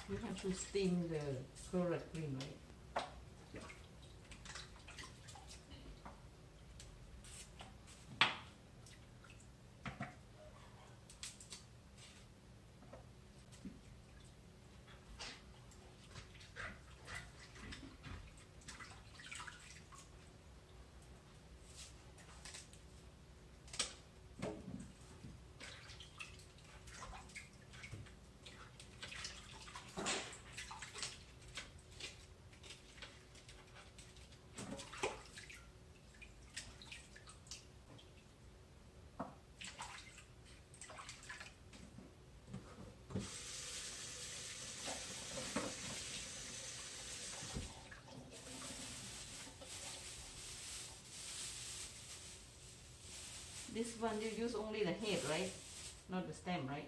You have to steam the correct cream, right? This one you use only the head, right? Not the stem, right?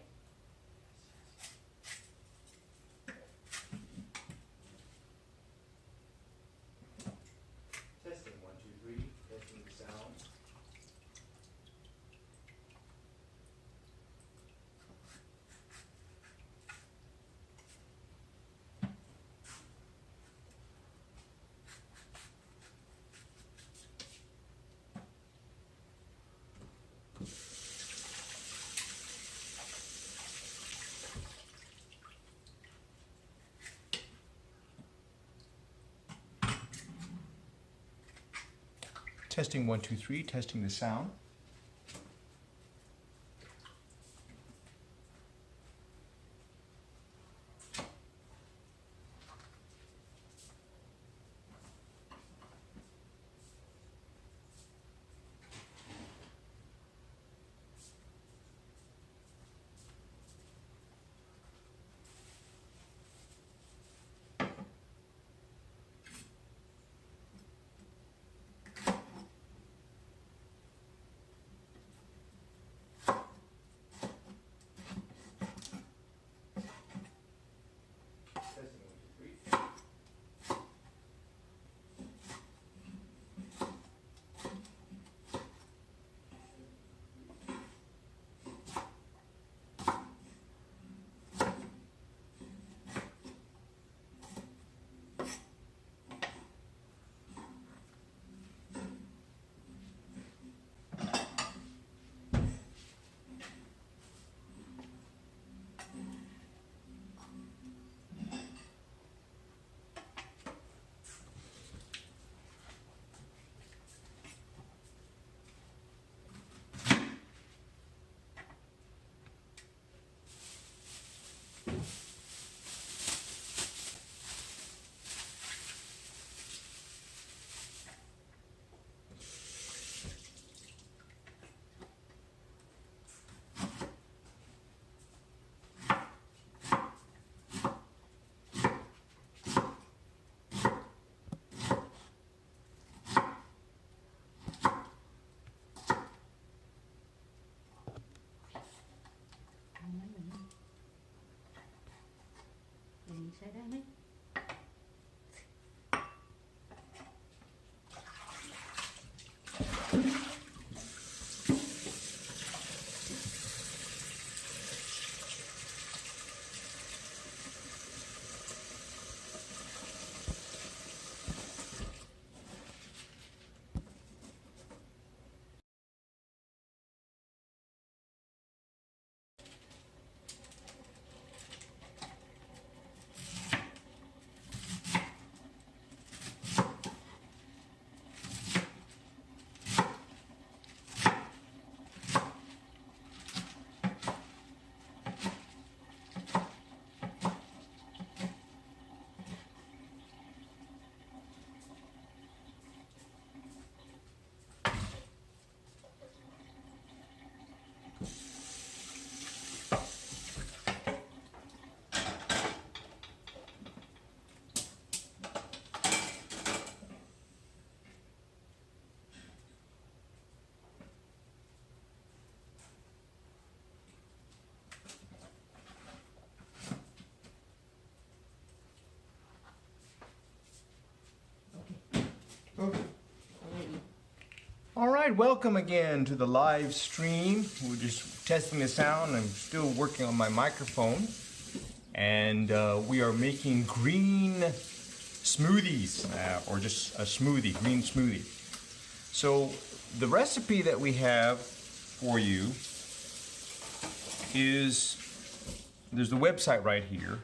Testing 1, 2, 3. Testing the sound. Testing 1, 2, 3. Testing the sound. Say that, mate. Okay. Already. All right, welcome again to the live stream. We're just testing the sound. I'm still working on my microphone. and we are making green smoothies, or just a smoothie, green smoothie. So the recipe that we have for you is, there's the website right here,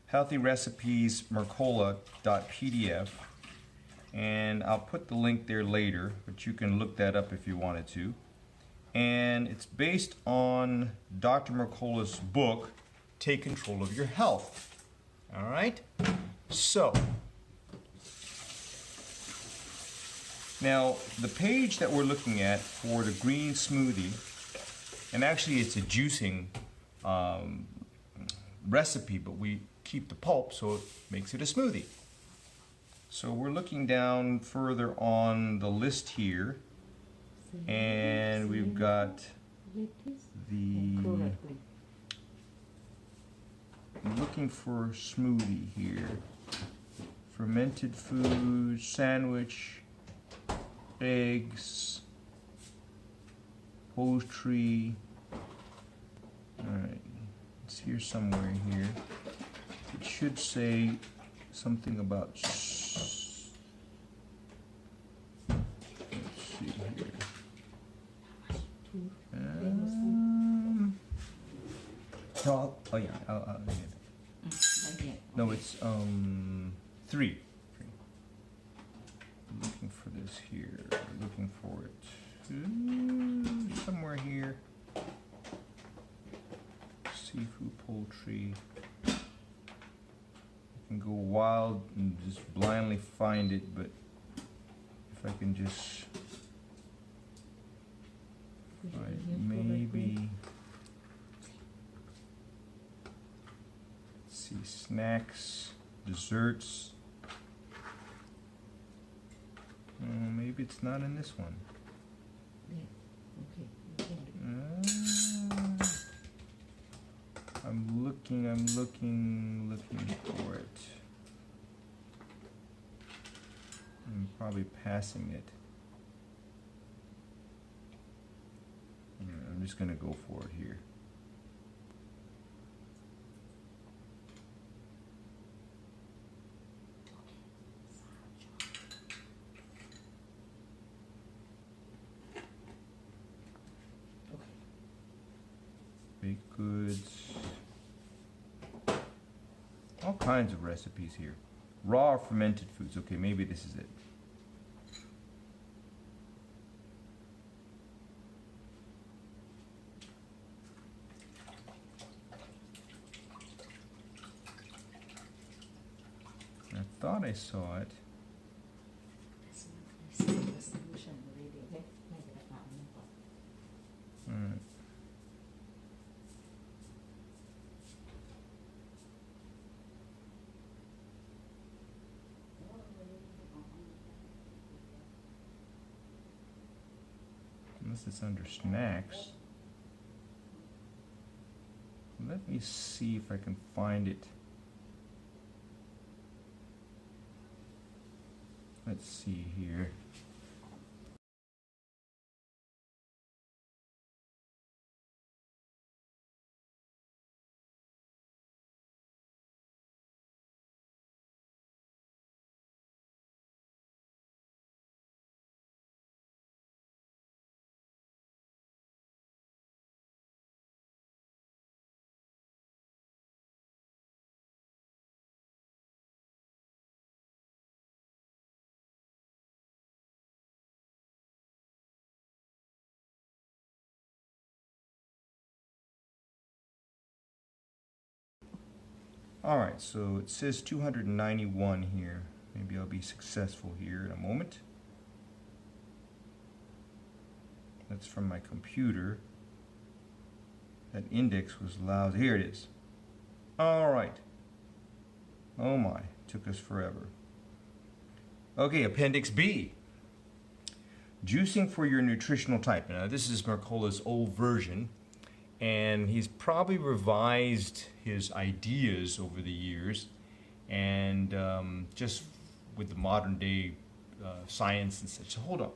Healthy Recipes Mercola.pdf, and I'll put the link there later, but you can look that up if you wanted to. And it's based on Dr. Mercola's book, Take Control of Your Health. All right? So, now the page that we're looking at for the green smoothie, and actually it's a juicing recipe, but we keep the pulp so it makes it a smoothie. So we're looking down further on the list here, and we've got the, I'm looking for smoothie here. Fermented foods, sandwich, eggs, poultry. Alright, it's here somewhere here. It should say something about, let's see here. No, oh yeah, I'll get it. No, it's 3. I'm looking for this here. Looking for it somewhere here. Seafood, poultry. I can go wild and just blindly find it, but if I can just find maybe. Let's see, snacks, desserts. Maybe it's not in this one. I'm looking for it. I'm probably passing it. I'm just gonna go for it here. Baked goods. All kinds of recipes here. Raw or fermented foods. Okay, maybe this is it. I thought I saw it. Alright. Unless it's under snacks. Let me see if I can find it. Let's see here. Alright, so it says 291 here. Maybe I'll be successful here in a moment. That's from my computer. That index was lousy. Here it is. Alright. Oh my, took us forever. Okay, Appendix B. Juicing for your nutritional type. Now this is Mercola's old version, and he's probably revised his ideas over the years, and just with the modern day science and such. So hold on.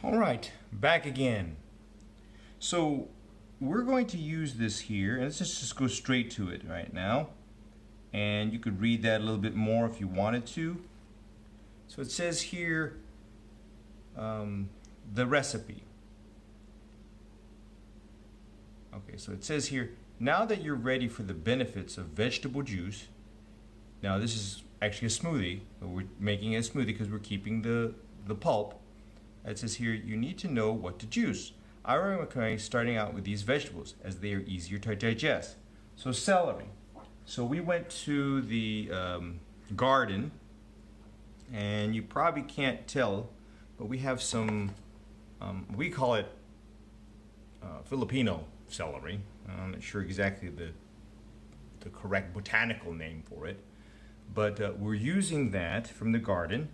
All right, back again. So we're going to use this here, and let's just go straight to it right now. And you could read that a little bit more if you wanted to. So it says here, the recipe. Okay, so it says here, now that you're ready for the benefits of vegetable juice, now this is actually a smoothie, but we're making a smoothie because we're keeping the pulp. It says here, you need to know what to juice. I recommend starting out with these vegetables as they are easier to digest. So celery. So we went to the garden, and you probably can't tell, but we have some, we call it Filipino celery. I'm not sure exactly the correct botanical name for it, but we're using that from the garden.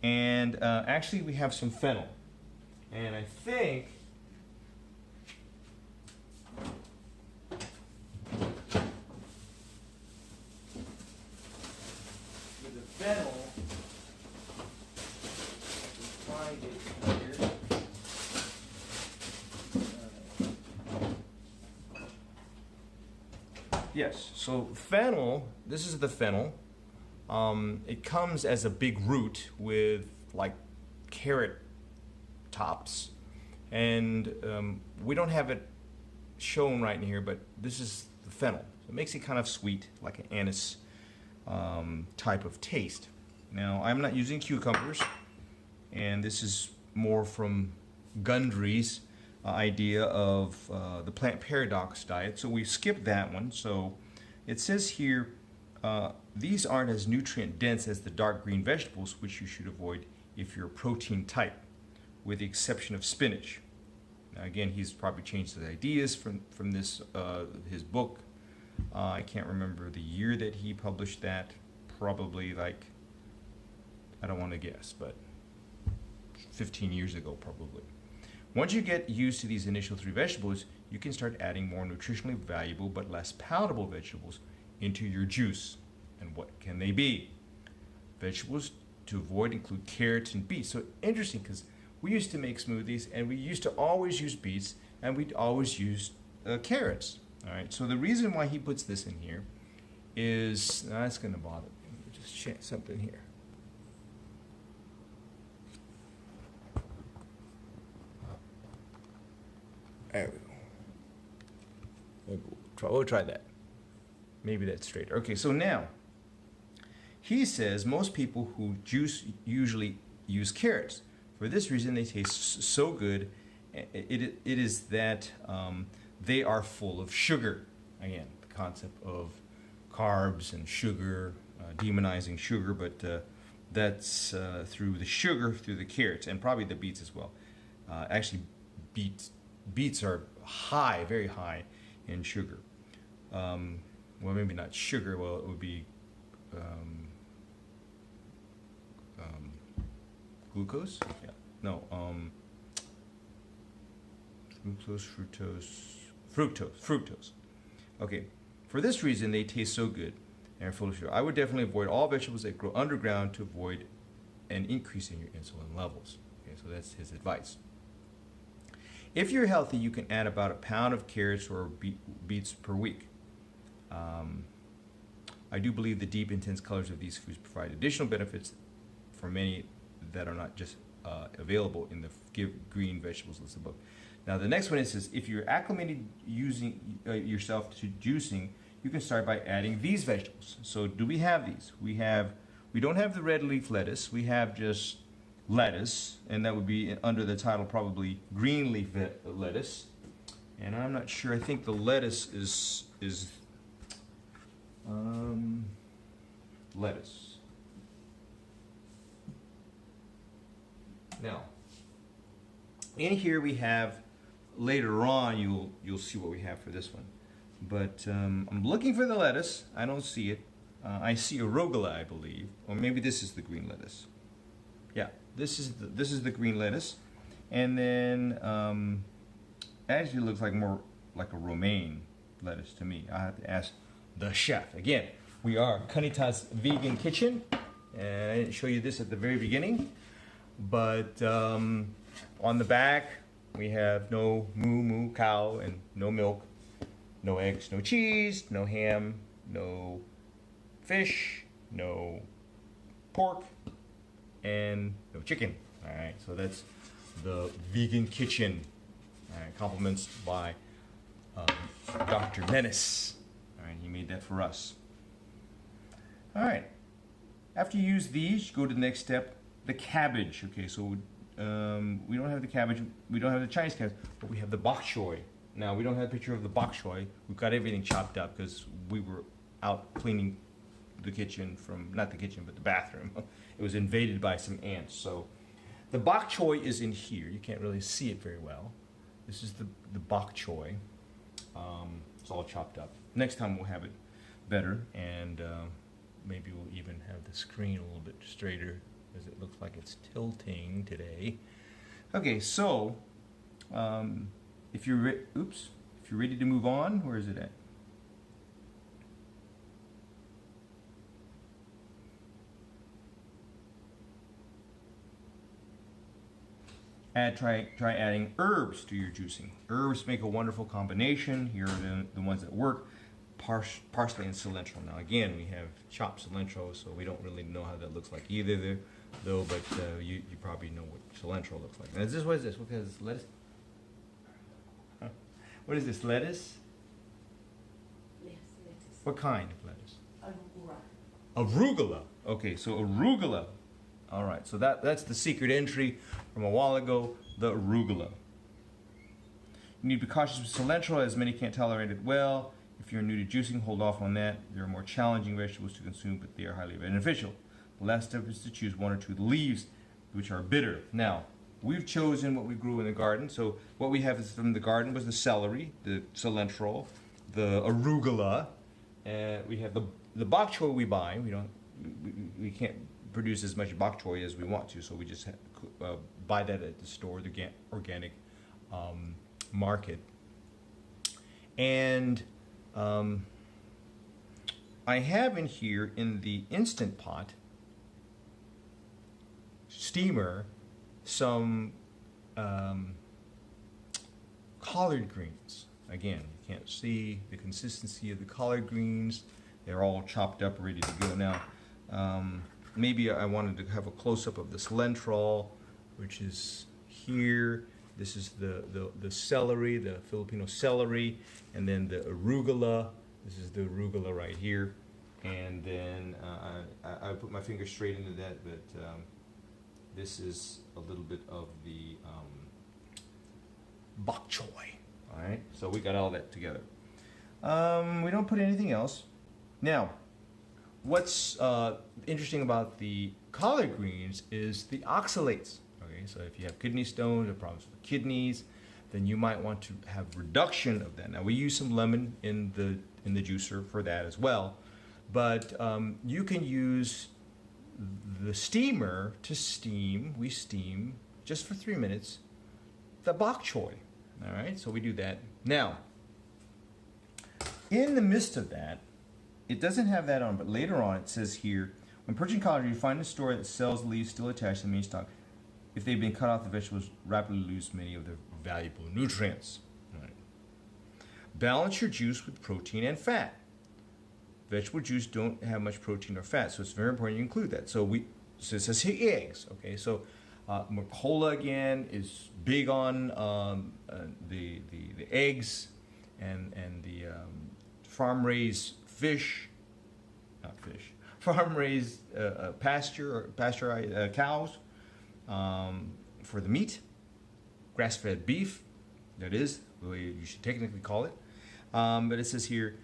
And actually we have some fennel. And I think with the fennel, find it here. Yes, so fennel, this is the fennel. It comes as a big root with like carrot tops, and we don't have it shown right in here, but this is the fennel. So it makes it kind of sweet, like an anise type of taste. Now I'm not using cucumbers, and this is more from Gundry's idea of the plant paradox diet, so we skipped that one. So it says here, these aren't as nutrient dense as the dark green vegetables, which you should avoid if you're a protein type, with the exception of spinach. Now again, he's probably changed his ideas from this his book. I can't remember the year that he published that. Probably like, I don't want to guess, but 15 years ago probably. Once you get used to these initial 3 vegetables, you can start adding more nutritionally valuable but less palatable vegetables into your juice. And what can they be? Vegetables to avoid include carrots and beets. So interesting, because we used to make smoothies and we used to always use beets and we'd always use carrots. All right, so the reason why he puts this in here is, that's going to bother me. Let me just change something here. There we go. We'll try that. Maybe that's straighter. Okay, so now, he says most people who juice usually use carrots. For this reason, they taste so good. It is that they are full of sugar. Again, the concept of carbs and sugar, demonizing sugar, but that's through the sugar, through the carrots, and probably the beets as well. Actually, beets are high, very high in sugar. Well, maybe not sugar. Well, it would be glucose. Yeah. No. Glucose, fructose. Okay. For this reason, they taste so good and are full of sugar. I would definitely avoid all vegetables that grow underground to avoid an increase in your insulin levels. Okay, so that's his advice. If you're healthy, you can add about a pound of carrots or beets per week. I do believe the deep, intense colors of these foods provide additional benefits for many that are not just available in the green vegetables list above. Now the next one is if you're acclimated using yourself to juicing, you can start by adding these vegetables. So do we have these? We don't have the red leaf lettuce. We have just lettuce, and that would be under the title probably green leaf lettuce. And I'm not sure. I think the lettuce is lettuce. Now, in here we have, later on you'll see what we have for this one. But I'm looking for the lettuce. I don't see it. I see arugula, I believe, or maybe this is the green lettuce. Yeah, this is the green lettuce, and then actually looks like more like a romaine lettuce to me. I have to ask the chef. Again, we are Kanittha's Vegan Kitchen, and I didn't show you this at the very beginning, but On the back, we have no moo cow and no milk, no eggs, no cheese, no ham, no fish, no pork, and no chicken. All right, so that's the vegan kitchen. All right, compliments by Dr. Menace. All right, he made that for us. All right, after you use these, you go to the next step, the cabbage. Okay, so we don't have the cabbage, we don't have the Chinese cabbage, but we have the bok choy. Now, we don't have a picture of the bok choy. We've got everything chopped up because we were out cleaning the kitchen from, not the kitchen, but the bathroom. It was invaded by some ants. So the bok choy is in here. You can't really see it very well. This is the bok choy. It's all chopped up. Next time we'll have it better, and maybe we'll even have the screen a little bit straighter, because it looks like it's tilting today. Okay, so if you're ready to move on, where is it at? Try adding herbs to your juicing. Herbs make a wonderful combination. Here are the ones that work. Parsley and cilantro. Now again, we have chopped cilantro, so we don't really know how that looks like either, though. But you probably know what cilantro looks like. And is this, what is this? What is this? Lettuce? Huh? What is this? Lettuce? Yes, lettuce. What kind of lettuce? Arugula. Arugula. Okay, so arugula. All right, so that's the secret entry from a while ago, the arugula. You need to be cautious with cilantro, as many can't tolerate it well. If you're new to juicing, hold off on that. There are more challenging vegetables to consume, but they are highly beneficial. The last step is to choose one or two of the leaves, which are bitter. Now, we've chosen what we grew in the garden. So what we have from the garden was the celery, the cilantro, the arugula. We have the bok choy we buy. We can't produce as much bok choy as we want to, so we just buy that at the store, the organic market. And I have in here, in the Instant Pot steamer, some collard greens. Again, you can't see the consistency of the collard greens. They're all chopped up, ready to go now. Maybe I wanted to have a close-up of the cilantro, which is here. This is the celery, the Filipino celery, and then the arugula. This is the arugula right here. And then I put my finger straight into that, but this is a little bit of the bok choy. All right, so we got all that together. We don't put anything else. Now, what's interesting about the collard greens is the oxalates. Okay, so if you have kidney stones or problems with kidneys, then you might want to have reduction of that. Now, we use some lemon in the juicer for that as well, but you can use the steamer to steam. We steam just for 3 minutes the bok choy. All right, so we do that. Now, in the midst of that, it doesn't have that on, but later on it says here, when purchasing collard, you find a store that sells leaves still attached to the main stock. If they've been cut off, the vegetables rapidly lose many of their valuable nutrients. Right. Balance your juice with protein and fat. Vegetable juice don't have much protein or fat, so it's very important you include that. So it says here eggs. Okay, so Mercola again is big on the eggs and the farm-raised farm-raised pasturized cows for the meat, grass-fed beef, that is the way you should technically call it. But it says here,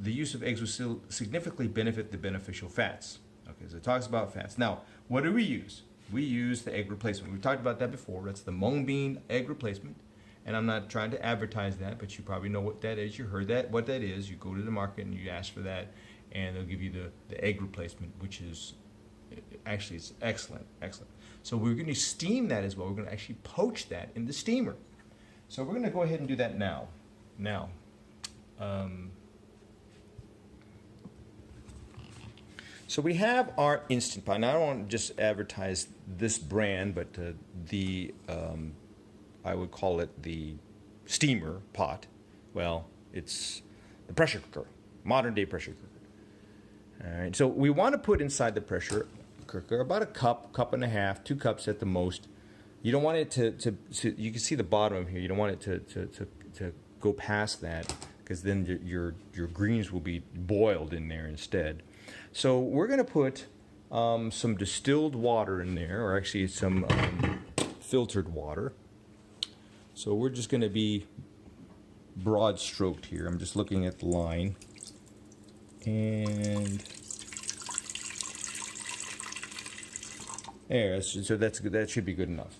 the use of eggs will still significantly benefit the beneficial fats. Okay, so it talks about fats. Now, what do we use? We use the egg replacement. We've talked about that before. That's the mung bean egg replacement. And I'm not trying to advertise that, but you probably know what that is. You heard that, what that is. You go to the market and you ask for that, and they'll give you the egg replacement, which is actually, it's excellent, excellent. So we're going to steam that as well. We're going to actually poach that in the steamer. So we're going to go ahead and do that now. Now, so we have our Instant Pot. Now I don't want to just advertise this brand, but the I would call it the steamer pot. Well, it's the pressure cooker, modern day pressure cooker. All right, so we want to put inside the pressure cooker about a cup and a half, 2 cups at the most. You don't want it to you can see the bottom of here. You don't want it to go past that, because then your greens will be boiled in there instead. So we're going to put some distilled water in there, or actually some filtered water. So we're just going to be broad stroked here. I'm just looking at the line, and there. So that should be good enough.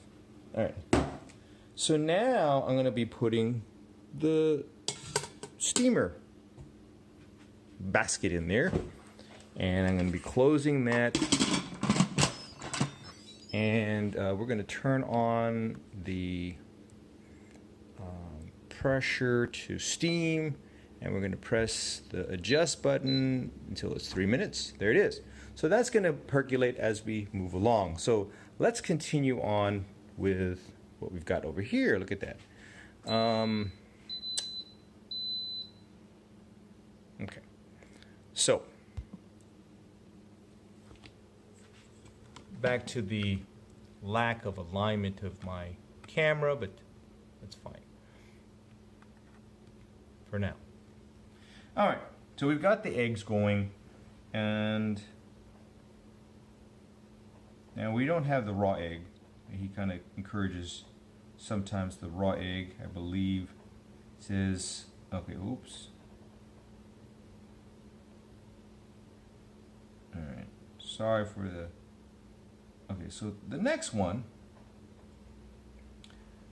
All right. So now I'm going to be putting the steamer basket in there, and I'm going to be closing that, and we're going to turn on the pressure to steam, and we're going to press the adjust button until it's 3 minutes. There it is. So that's going to percolate as we move along. So let's continue on with what we've got over here. Look at that. Okay. So back to the lack of alignment of my camera, but that's fine for now. All right. So we've got the eggs going, and now we don't have the raw egg. He kind of encourages sometimes the raw egg, I believe. Says, okay, oops. All right, sorry for the, okay, so the next one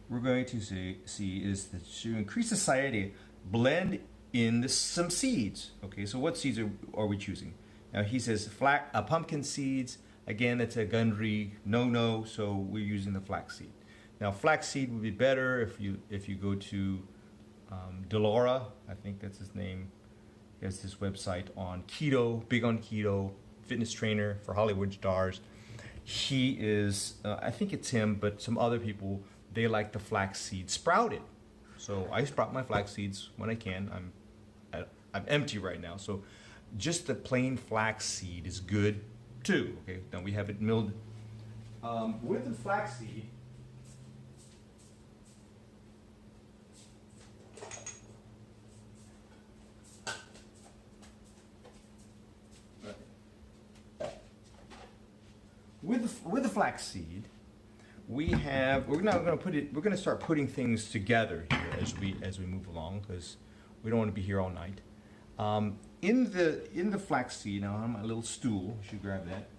we're going to see is that to increase the satiety, blend in some seeds. Okay, so what seeds are we choosing? Now he says pumpkin seeds. Again, it's a Gundry no, so we're using the flaxseed. Now, flaxseed would be better if you go to Delora, I think that's his name. He has this website on keto, big on keto, fitness trainer for Hollywood stars. He is, I think it's him, but some other people, they like the flaxseed sprouted. So I sprout my flax seeds when I can. I'm empty right now, so just the plain flax seed is good too. Okay, then we have it milled with the flaxseed. With the flaxseed, we're going to start putting things together here as we move along, because we don't want to be here all night. In the flaxseed, now on my little stool, I should grab that.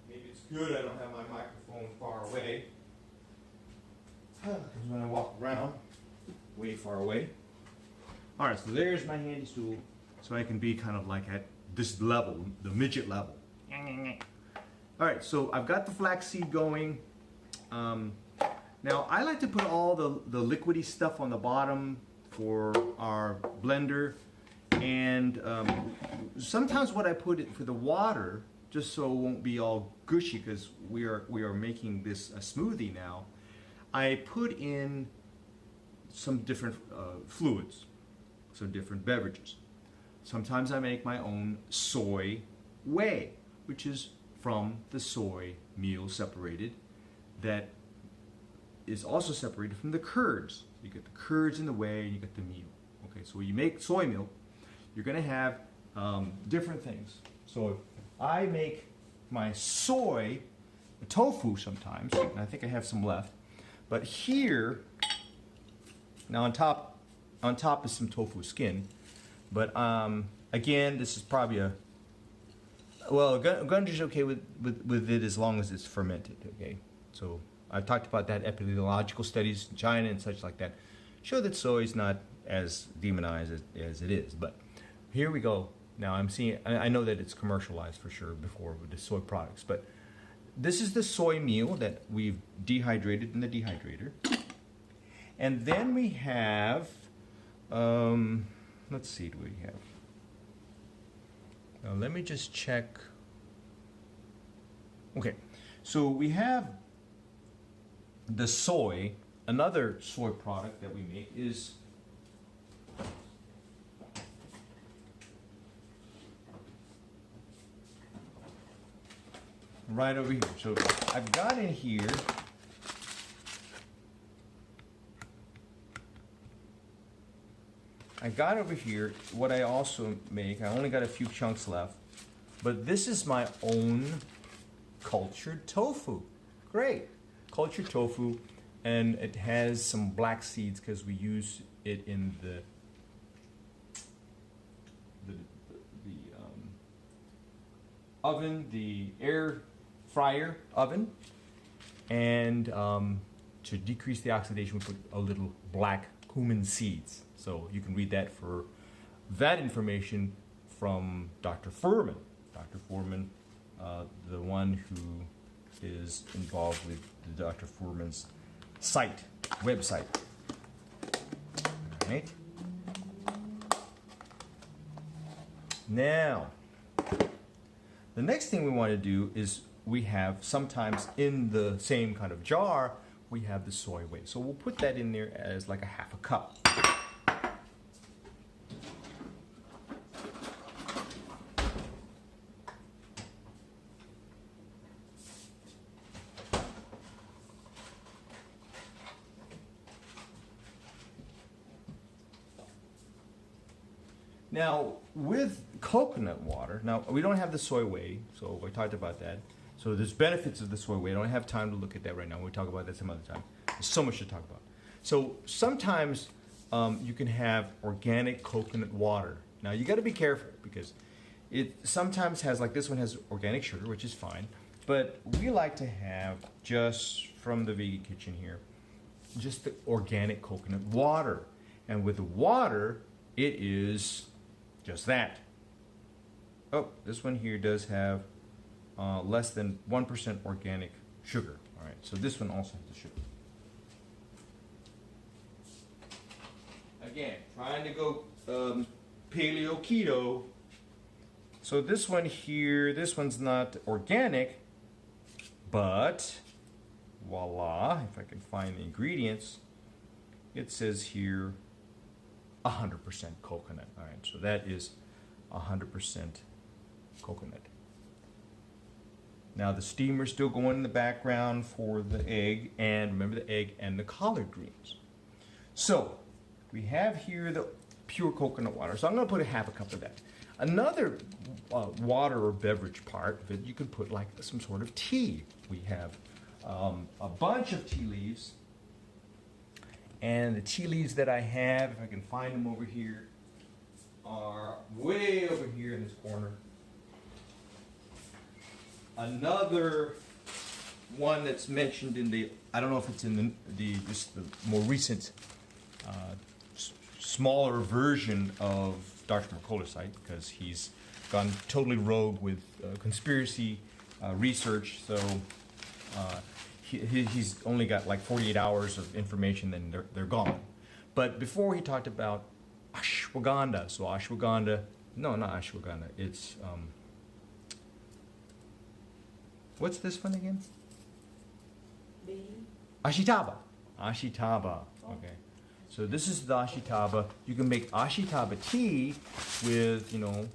Maybe it's good I don't have my microphone far away, because when I walk around, way far away. All right, so there's my handy stool, so I can be kind of like at this level, the midget level. All right, so I've got the flaxseed going. Now I like to put all the liquidy stuff on the bottom for our blender, and sometimes what I put it for the water, just so it won't be all gushy, because we are making this a smoothie now. I put in some different fluids, some different beverages. Sometimes I make my own soy whey, which is from the soy meal separated, that is also separated from the curds. You get the curds in the whey, and you get the meal. Okay, so when you make soy milk, you're going to have different things. So I make my soy tofu sometimes, and I think I have some left. But here, now on top is some tofu skin. But again, this is probably a, well, Gundry's okay with it as long as it's fermented. Okay, so I've talked about that. Epidemiological studies in China and such like that show that soy is not as demonized as it is. But here we go. Now I'm seeing, I know that it's commercialized for sure before with the soy products, but this is the soy meal that we've dehydrated in the dehydrator. And then we have, let's see, what do we have? Now let me just check. Okay, so we have the soy. Another soy product that we make is right over here. So I've got in here over here what I also make. I only got a few chunks left, but this is my own cultured tofu. Great. Cultured tofu, and it has some black seeds because we use it in the oven, the air fryer oven, and to decrease the oxidation we put a little black cumin seeds. So you can read that for that information from Dr. Furman. Dr. Furman, the one who is involved with the Dr. Furman's website. All right. Now, the next thing we want to do is we have sometimes in the same kind of jar, we have the soy whey. So we'll put that in there as like a half a cup. Now, with coconut water, now we don't have the soy whey, so we talked about that. So there's benefits of the soy whey. I don't have time to look at that right now. We'll talk about that some other time. There's so much to talk about. So sometimes you can have organic coconut water. Now you got to be careful because it sometimes has, like this one has organic sugar, which is fine. But we like to have, just from the vegan kitchen here, just the organic coconut water. And with the water, it is just that. Oh, this one here does have less than 1% organic sugar. All right, so this one also has the sugar. Again, trying to go paleo keto. So this one here, this one's not organic, but voila, if I can find the ingredients, it says here 100% coconut. All right, so that is 100% coconut. Now the steamer's still going in the background for the egg, and remember the egg and the collard greens. So we have here the pure coconut water. So I'm going to put a half a cup of that. Another water or beverage part of it, you could put like some sort of tea. We have a bunch of tea leaves. And the tea leaves that I have, if I can find them over here, are way over here in this corner. Another one that's mentioned in the, I don't know if it's in the more recent, smaller version of Dr. Mercola's site, because he's gone totally rogue with conspiracy research. So he's only got like 48 hours of information, then they're gone. But before he talked about ashwagandha, so ashwagandha, no, not ashwagandha, it's, what's this one again? Ashitaba. Ashitaba, okay. So this is the ashitaba. You can make ashitaba tea with, you know,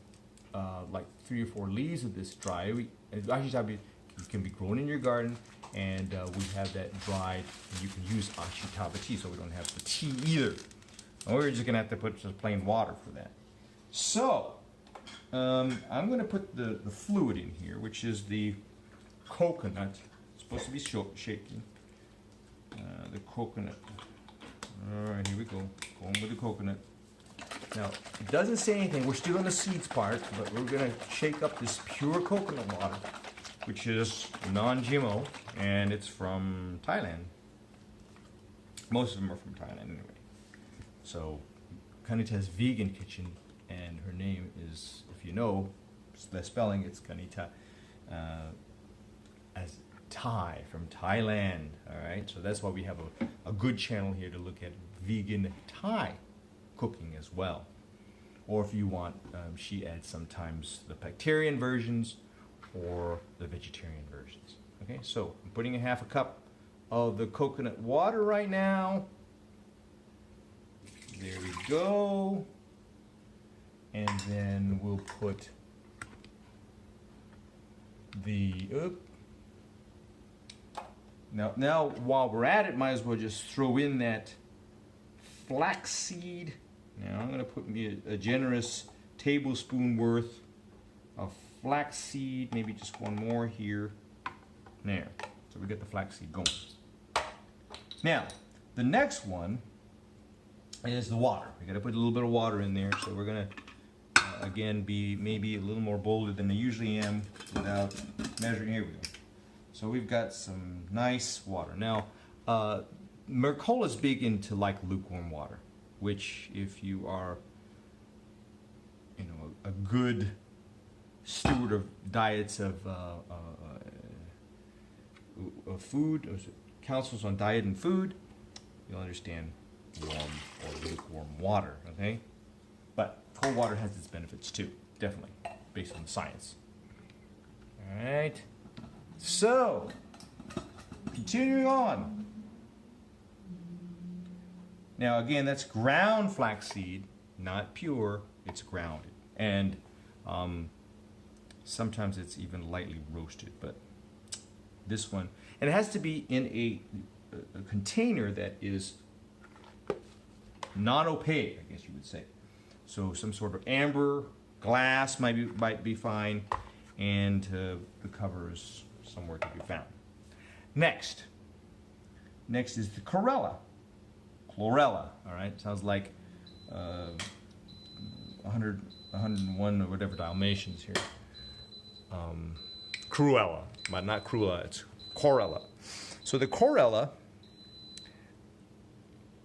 like 3 or 4 leaves of this dry. Ashitaba can be grown in your garden, and we have that dried, and you can use ashitaba tea, so we don't have the tea either. Or we're just gonna have to put just plain water for that. So, I'm gonna put the fluid in here, which is the coconut. It's supposed to be shaken. The coconut. All right, here we go. Going with the coconut. Now, it doesn't say anything. We're still in the seeds part, but we're gonna shake up this pure coconut water, which is non-GMO, and it's from Thailand. Most of them are from Thailand anyway. So, Kanittha's vegan kitchen, and her name is, if you know the spelling, it's Kanittha, as Thai, from Thailand. All right, so that's why we have a good channel here to look at vegan Thai cooking as well. Or if you want, she adds sometimes the Bacterian versions or the vegetarian versions. Okay, so I'm putting a half a cup of the coconut water right now. There we go. And then we'll put the, now while we're at it, might as well just throw in that flaxseed. Now I'm going to put me a generous tablespoon worth of flaxseed, maybe just one more here. There. So we get the flaxseed going. Now, the next one is the water. We got to put a little bit of water in there. So we're going to, again, be maybe a little more bolder than I usually am without measuring. Here we go. So we've got some nice water. Now, Mercola is big into like lukewarm water, which if you are, you know, a good steward of diets of food, or counsels on diet and food, you'll understand warm or lukewarm water, okay? But cold water has its benefits too, definitely, based on science. All right, so continuing on. Now again, that's ground flaxseed, not pure, it's grounded. And sometimes it's even lightly roasted, but this one, and it has to be in a container that is non-opaque, I guess you would say. So some sort of amber, glass might be fine, and the cover is somewhere to be found. Next is the Corella Chlorella. All right, sounds like 101 or whatever Dalmatians here. Cruella, but not Cruella, it's Corella. So the Corella,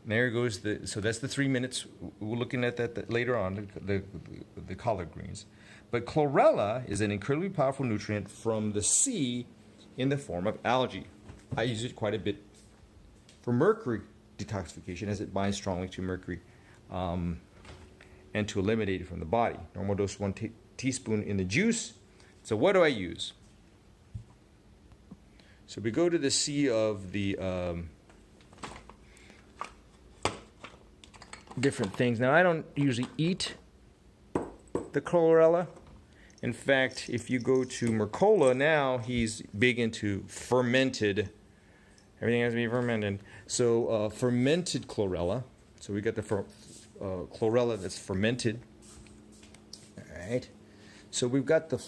there goes so that's the 3 minutes. We're looking at that later on, the collard greens. But chlorella is an incredibly powerful nutrient from the sea in the form of algae. I use it quite a bit for mercury detoxification, as it binds strongly to mercury, and to eliminate it from the body. Normal dose 1 teaspoon in the juice. So what do I use? So we go to the sea of the different things. Now I don't usually eat the chlorella. In fact, if you go to Mercola now, he's big into fermented. Everything has to be fermented. So fermented chlorella. So we got the chlorella that's fermented. All right. So we've got the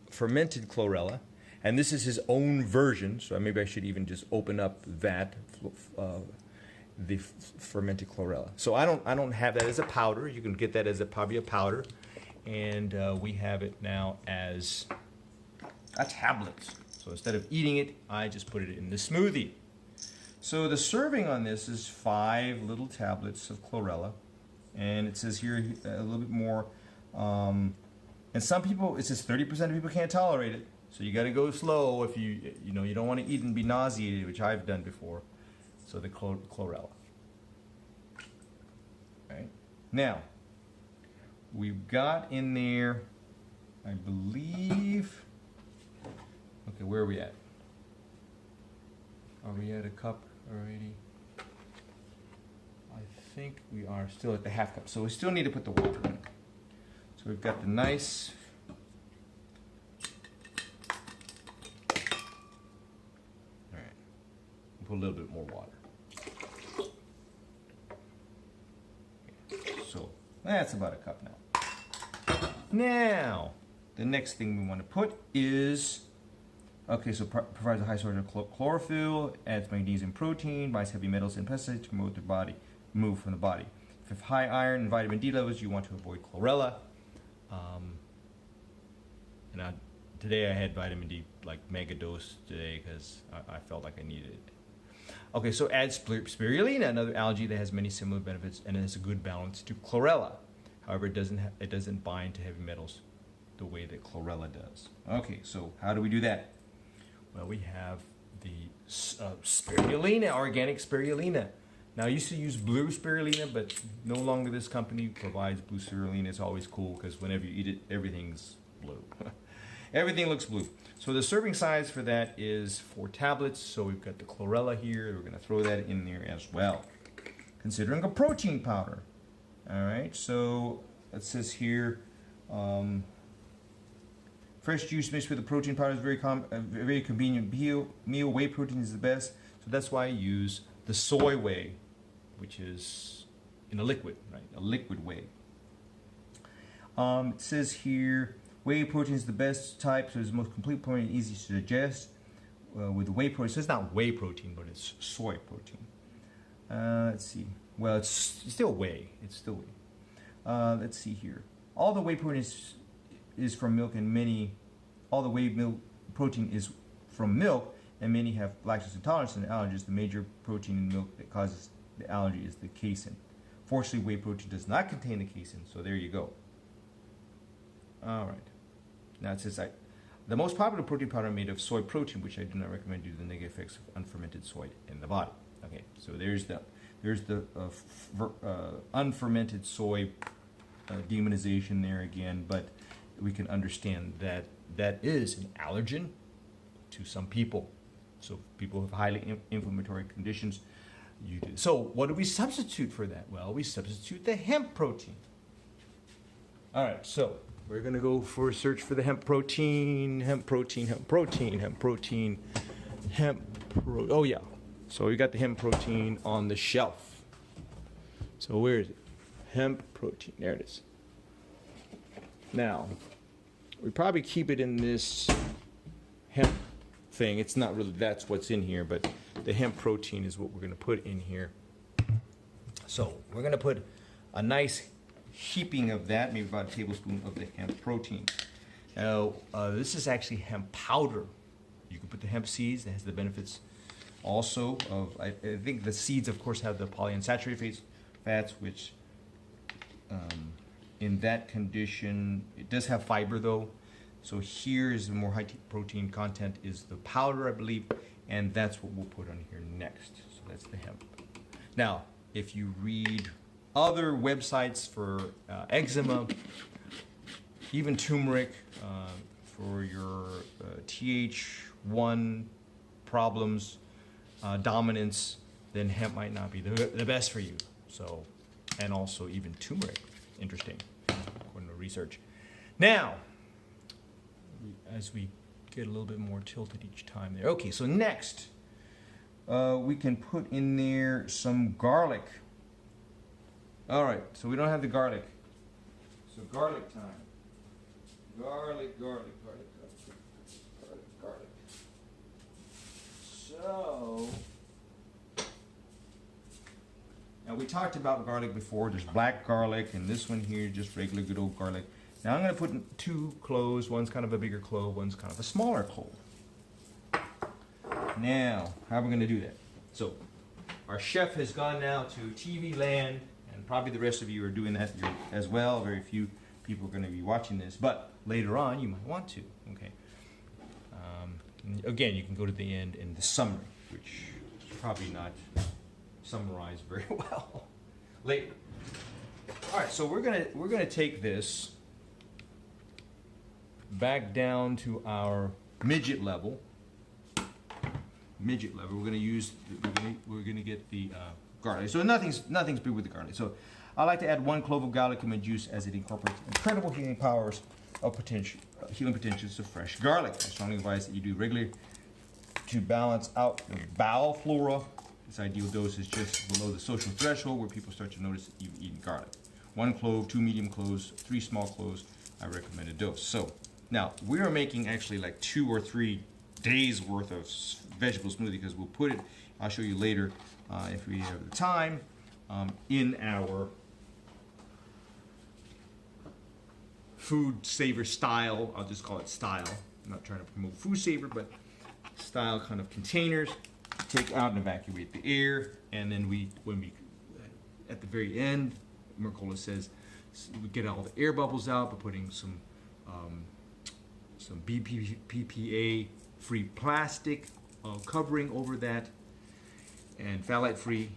fermented chlorella, and this is his own version. So maybe I should even just open up that the fermented chlorella. So I don't have that as a powder. You can get that as probably a powder, and we have it now as a tablet. So instead of eating it, I just put it in the smoothie. So the serving on this is 5 little tablets of chlorella, and it says here a little bit more. And some people, it says 30% of people can't tolerate it. So you got to go slow if you don't want to eat and be nauseated, which I've done before. So the chlorella. Right. Now, we've got in there, I believe, okay, where are we at? Are we at a cup already? I think we are still at the half cup. So we still need to put the water in. So we've got the nice, all right, we'll put a little bit more water. So that's about a cup now. Now, the next thing we want to put is, okay, so provides a high source of chlorophyll, adds magnesium protein, binds heavy metals and pesticides to promote the body, move from the body. If you have high iron and vitamin D levels, you want to avoid chlorella. And today I had vitamin D, like mega dose today, because I felt like I needed it. Okay, so add spirulina, another algae that has many similar benefits and has a good balance to chlorella. However, it doesn't bind to heavy metals the way that chlorella does. Okay, so how do we do that? Well, we have spirulina, organic spirulina. Now I used to use blue spirulina, but no longer this company provides blue spirulina. It's always cool because whenever you eat it, everything's blue. Everything looks blue. So the serving size for that is 4 tablets. So we've got the chlorella here. We're going to throw that in there as well. Considering a protein powder. All right, so it says here, fresh juice mixed with the protein powder is very convenient meal. Whey protein is the best. So that's why I use the soy whey, which is in a liquid, right? A liquid whey. It says here, whey protein is the best type, so it's the most complete protein, easy to digest. With whey protein, so it's not whey protein, but it's soy protein. Let's see. Well, it's still whey. It's still whey. Let's see here. All the whey protein is from milk, and all the whey milk protein is from milk, and many have lactose intolerance and allergies. The major protein in milk that causes the allergy is the casein. Fortunately, whey protein does not contain the casein, so there you go. All right. Now it says the most popular protein powder made of soy protein, which I do not recommend due to the negative effects of unfermented soy in the body. Okay, so there's the unfermented soy demonization there again, but we can understand that that is an allergen to some people. So people with highly inflammatory conditions, you do. So what do we substitute for that? Well, we substitute the hemp protein. All right, so we're going to go for a search for the hemp protein. Oh yeah. So we got the hemp protein on the shelf. So where is it? Hemp protein. There it is. Now, we probably keep it in this hemp thing. It's not really, that's what's in here, but the hemp protein is what we're going to put in here. So we're going to put a nice heaping of that, maybe about a tablespoon of the hemp protein. Now, this is actually hemp powder. You can put the hemp seeds. That has the benefits also of, I think the seeds, of course, have the polyunsaturated fats, which in that condition, it does have fiber though. So here is the more high protein content is the powder, I believe, and that's what we'll put on here next. So that's the hemp. Now, if you read other websites for eczema, even turmeric for your Th1 problems, dominance, then hemp might not be the best for you. So, and also even turmeric, interesting, according to research. Now, as we get a little bit more tilted each time there. Okay, so next, we can put in there some garlic. All right, so we don't have the garlic. So garlic time. Garlic. So, now we talked about garlic before. There's black garlic, and this one here, just regular good old garlic. Now I'm going to put in 2 cloves. One's kind of a bigger clove, one's kind of a smaller clove. Now, how are we going to do that? So, our chef has gone now to TV land, and probably the rest of you are doing that as well. Very few people are going to be watching this, but later on you might want to. Okay. Again, you can go to the end in the summary, which is probably not summarized very well later. All right, so we're gonna take this back down to our midget level. We're gonna get the garlic. So nothing's big with the garlic. So I like to add 1 clove of garlic in my juice as it incorporates incredible healing powers of healing potentials of fresh garlic. I strongly advise that you do regularly to balance out your bowel flora. This ideal dose is just below the social threshold where people start to notice that you've eaten garlic. 1 clove, 2 medium cloves, 3 small cloves, I recommend a dose. So now we are making actually like 2 or 3 days worth of vegetable smoothie, because we'll put it, I'll show you later if we have the time, in our food saver style. I'll just call it style. I'm not trying to promote food saver, but style kind of containers. Take out and evacuate the air, and then when we at the very end, Mercola says we get all the air bubbles out by putting some BPA free plastic covering over that, and phthalate free.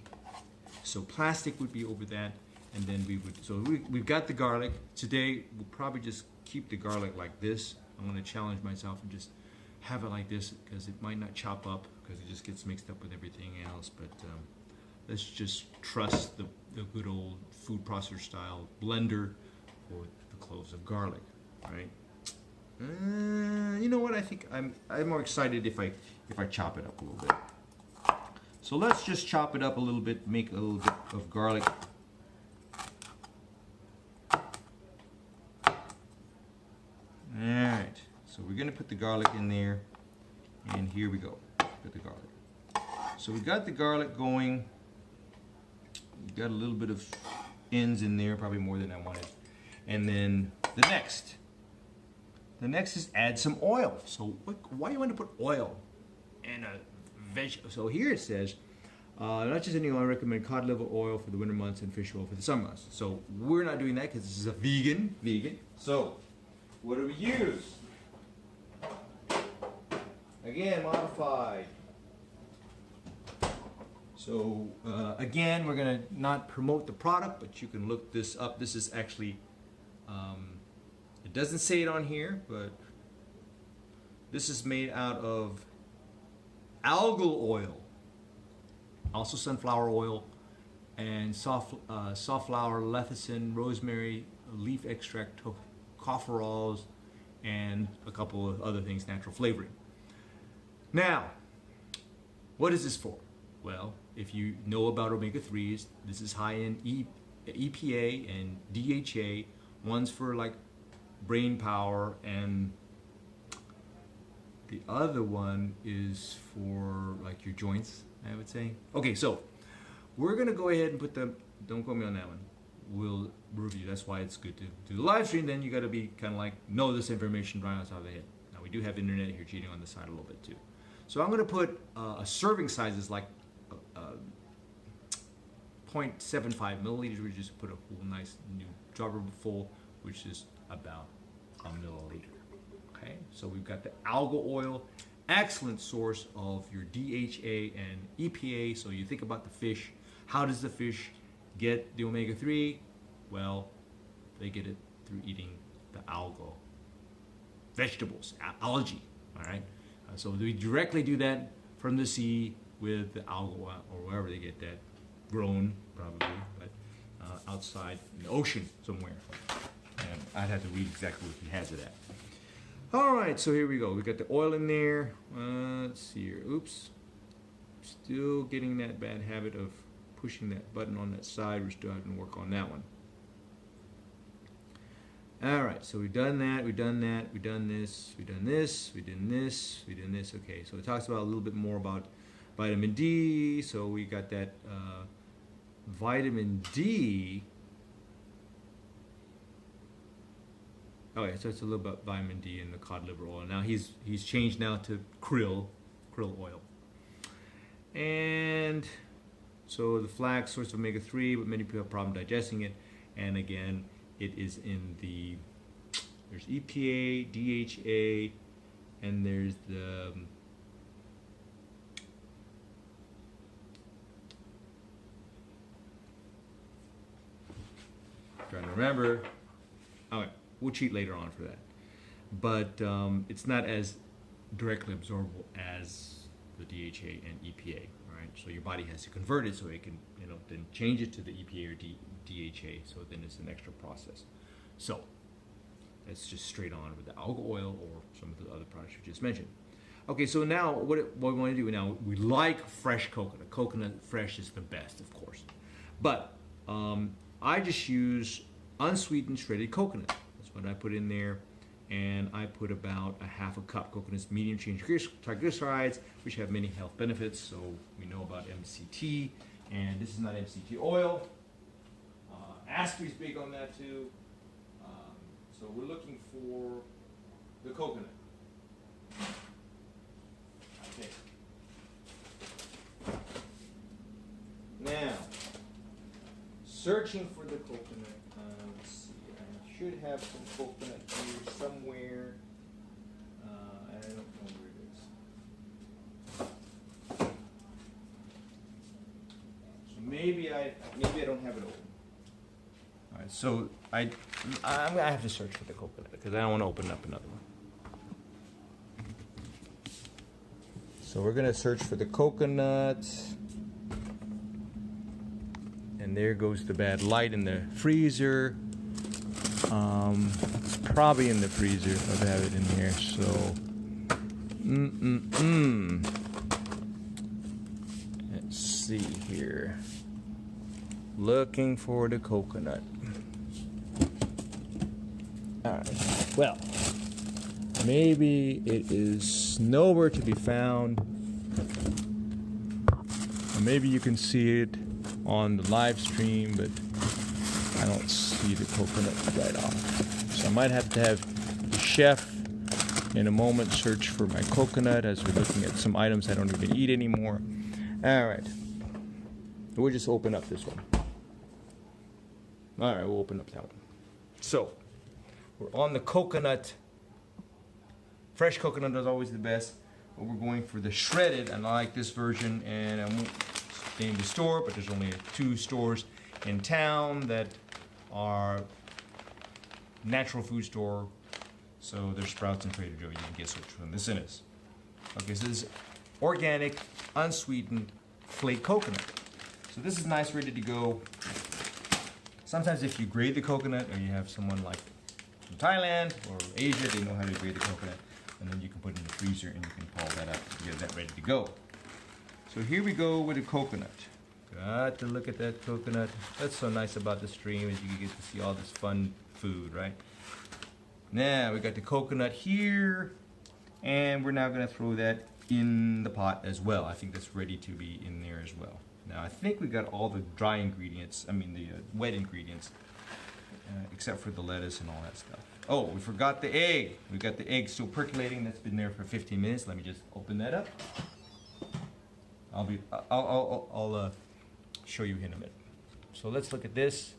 So plastic would be over that, and then we've got the garlic. Today we'll probably just keep the garlic like this. I'm going to challenge myself and just have it like this, because it might not chop up, because it just gets mixed up with everything else. But let's just trust the good old food processor style blender for the cloves of garlic, right? You know what? I think I'm more excited if I chop it up a little bit. So let's just chop it up a little bit, make a little bit of garlic. Alright, so we're going to put the garlic in there, and here we go. Put the garlic. So we got the garlic going. We got a little bit of ends in there, probably more than I wanted. And then the next is add some oil. So why do you want to put oil in a veg? So here it says, not just any oil, I recommend cod liver oil for the winter months and fish oil for the summer months. So we're not doing that because this is a vegan. So what do we use? Again, modified. So again, we're gonna not promote the product, but you can look this up. This is actually, it doesn't say it on here, but this is made out of algal oil, also sunflower oil, and safflower, lecithin, rosemary, leaf extract, tocopherols, and a couple of other things, natural flavoring. Now, what is this for? Well, if you know about omega-3s, this is high in EPA and DHA. One's for like brain power, and the other one is for like your joints, I would say. Okay, so we're gonna go ahead and put the, don't quote me on that one, we'll review. That's why it's good to do the live stream. Then you gotta be kind of like, know this information right on top of the head. Now we do have internet here cheating on the side a little bit too. So I'm gonna put a serving size is like 0.75 milliliters. We just put a whole nice new dropper full, which is about a milliliter. Okay, so we've got the algal oil, excellent source of your DHA and EPA. So you think about the fish. How does the fish get the omega-3? Well, they get it through eating the algal vegetables, algae. All right, so we directly do that from the sea with the algal or wherever they get that grown, probably, but outside in the ocean somewhere. And I'd have to read exactly what he has it at. All right, so here we go. We got the oil in there. Let's see here. Oops. Still getting that bad habit of pushing that button on that side. We're still having to work on that one. All right, so we've done that, we've done that, we've done this, we've done this, we've done this, we've done this. Okay, so it talks about a little bit more about vitamin D. So we got that vitamin D. Oh yeah, so it's a little bit vitamin D in the cod liver oil. Now he's changed now to krill oil. And so the flax, source of omega-3, but many people have problem digesting it. And again, it is in there's EPA, DHA, and there's the trying to remember. Okay, we'll cheat later on for that. But it's not as directly absorbable as the DHA and EPA, right? So your body has to convert it so it can, then change it to the EPA or DHA. So then it's an extra process. So that's just straight on with the algal oil or some of the other products you just mentioned. Okay, so now what we want to do now, we like fresh coconut. Coconut fresh is the best, of course. But I just use unsweetened shredded coconut. That's what I put in there. And I put about a half a cup. Coconut's medium chain triglycerides, which have many health benefits. So we know about MCT, and this is not MCT oil. Asprey's big on that too. So we're looking for the coconut. Okay. Now, searching for the coconut. Let's see. I should have some coconut here somewhere. I don't know where it is. maybe I don't have it open. All right, so I'm gonna have to search for the coconut because I don't want to open up another one. So we're gonna search for the coconut, and there goes the bad light in the freezer. It's probably in the freezer if I have it in here. So, let's see here. Looking for the coconut. All right. Well, maybe it is nowhere to be found. Or maybe you can see it on the live stream, but I don't see the coconut right off. So I might have to have the chef in a moment search for my coconut as we're looking at some items I don't even eat anymore. All right. We'll just open up this one. All right, we'll open up that one. So, we're on the coconut. Fresh coconut is always the best, but we're going for the shredded, and I like this version, and I won't name the store, but there's only 2 stores in town that are natural food store. So there's Sprouts and Trader Joe. You can guess which one this is. Okay, so this is organic, unsweetened flake coconut. So this is nice, ready to go. Sometimes if you grate the coconut, or you have someone like from Thailand or Asia, they know how to grate the coconut, and then you can put it in the freezer and you can pull that out and get that ready to go. So here we go with the coconut. Got to look at that coconut. That's so nice about the stream, is you get to see all this fun food, right? Now we got the coconut here, and we're now going to throw that in the pot as well. I think that's ready to be in there as well. Now I think we got all the dry ingredients, the wet ingredients, except for the lettuce and all that stuff. Oh, we forgot the egg. We got the egg still percolating. That's been there for 15 minutes. Let me just open that up. I'll show you in a minute. So let's look at this.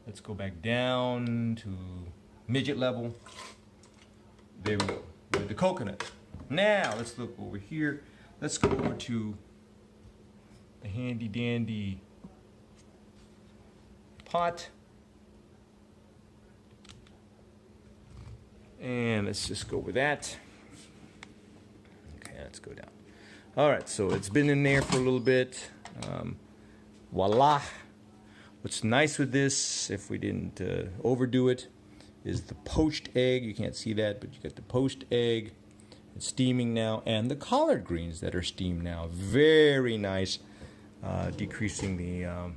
Let's go back down to midget level. There we go, with the coconut. Now let's look over here. Let's go over to the handy dandy pot. And let's just go with that. Okay, let's go down. All right, so it's been in there for a little bit. Voila. What's nice with this, if we didn't overdo it, is the poached egg. You can't see that, but you got the poached egg. It's steaming now, and the collard greens that are steamed now. Very nice, decreasing the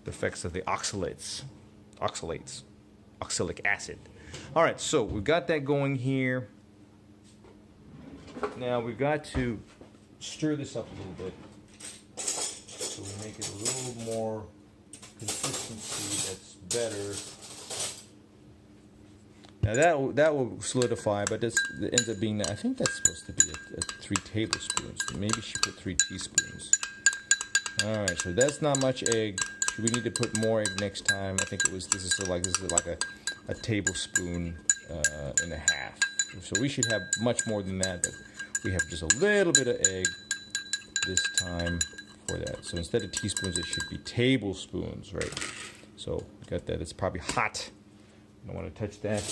effects of the oxalic acid. All right, so we've got that going here. Now we've got to stir this up a little bit so we make it a little more consistency that's better. Now that will solidify, but it ends up being, I think that's supposed to be a 3 tablespoons. Maybe she put 3 teaspoons. All right, so that's not much egg. We need to put more egg next time. I think this is like a tablespoon and a half. So we should have much more than that, but we have just a little bit of egg this time for that. So instead of teaspoons, it should be tablespoons, right? So we got that. It's probably hot. I don't want to touch that.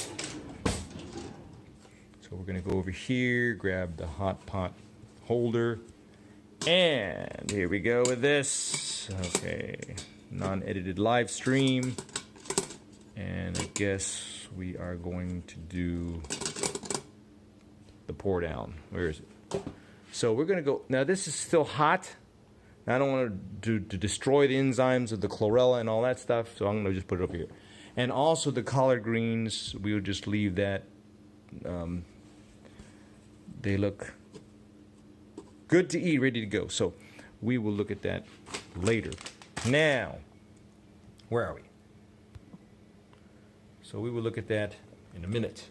So we're going to go over here, grab the hot pot holder, and here we go with this. Okay, non-edited live stream. And I guess we are going to do the pour down. Where is it? So we're going to go. Now this is still hot. I don't want to destroy the enzymes of the chlorella and all that stuff, so I'm going to just put it over here. And also the collard greens, we'll just leave that. They look good to eat, ready to go. So we will look at that later. Now, where are we? So we will look at that in a minute.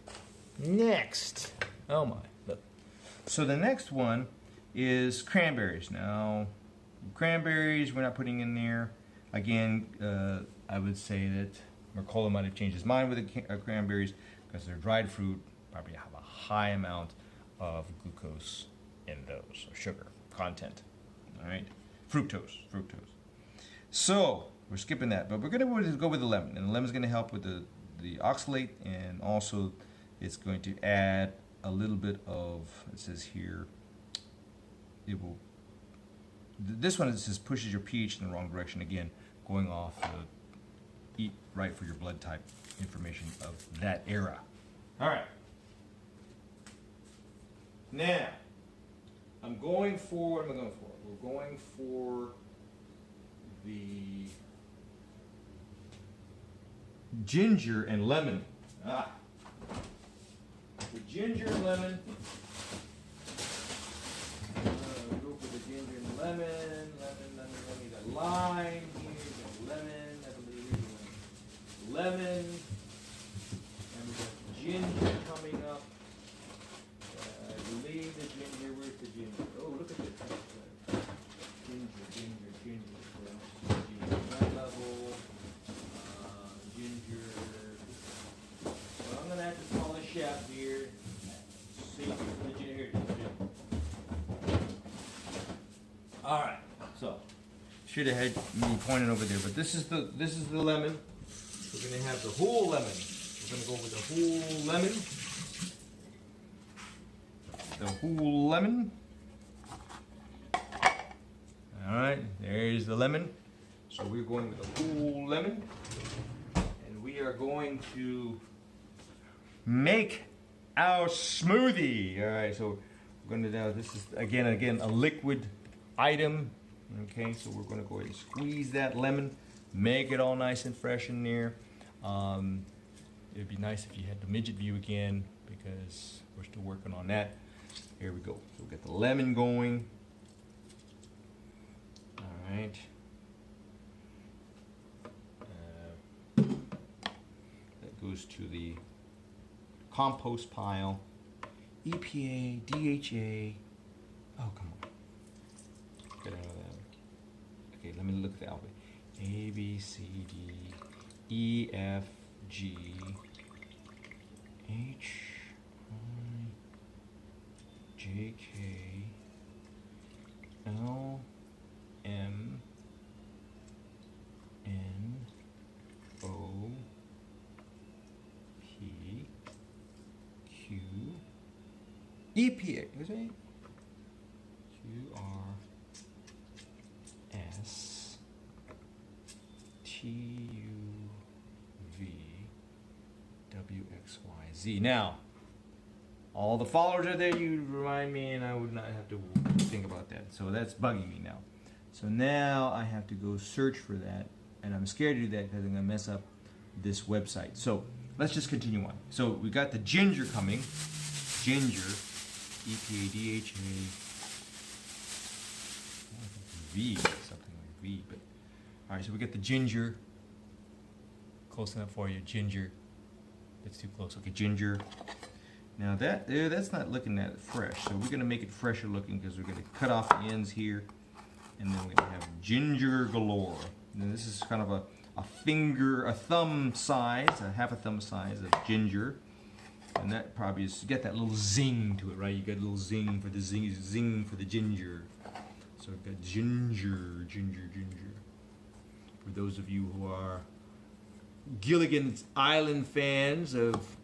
Next. Oh my, look. So the next one is cranberries. Now, cranberries we're not putting in there. Again, I would say that Mercola might have changed his mind with the cranberries because they're dried fruit, probably have a high amount of glucose in those, or sugar. content. All right, fructose. So we're skipping that, but we're gonna go with the lemon, and the lemon's gonna help with the oxalate, and also it's going to add a little bit of, it says here, it will, this one, it says pushes your pH in the wrong direction, again, going off the eat right for your blood type information of that era. All right. Now, I'm going for, what am I going for? We're going for the ginger and lemon. The ginger and lemon. Go for the ginger and lemon. Lemon. We got lime here. We got lemon. I believe we got lemon. And we got ginger coming up. I believe the ginger. Where's the ginger? Oh, look at this. Ginger. That level. Ginger. Well, I'm gonna have to call a chef here. See the ginger here. All right. So should have had me pointing over there, but this is the lemon. We're gonna have the whole lemon. We're gonna go with the whole lemon. The whole lemon. All right, there's the lemon. So we're going with the whole lemon, and we are going to make our smoothie. All right, so we're going to now, this is again a liquid item. Okay, so we're going to go ahead and squeeze that lemon, make it all nice and fresh in there. It'd be nice if you had the midget view again, because we're still working on that. Here we go. So we'll get the lemon going. All right. That goes to the compost pile. EPA, DHA. Oh, come on. Get out of that. Okay, let me look at the alphabet. A, B, C, D, E, F, G, H, I, J, K, L, M, N, O, P, Q, EPA, is it? Q, R, S, T, U, V, W, X, Y, Z. Now, all the followers are there, you remind me, and I would not have to think about that. So that's bugging me now. So now I have to go search for that, and I'm scared to do that because I'm going to mess up this website. So let's just continue on. So we got the ginger coming. Ginger, EPA, DHA, V, something like V. But all right, so we got the ginger. Close enough for you, ginger. That's too close. Okay, ginger. Now that's not looking that fresh, so we're gonna make it fresher looking because we're gonna cut off the ends here, and then we're gonna have ginger galore. And this is kind of a thumb size, a half a thumb size of ginger, and that probably is, you get that little zing to it, right? You get a little zing for the zing for the ginger. So we've got ginger. For those of you who are Gilligan's Island fans of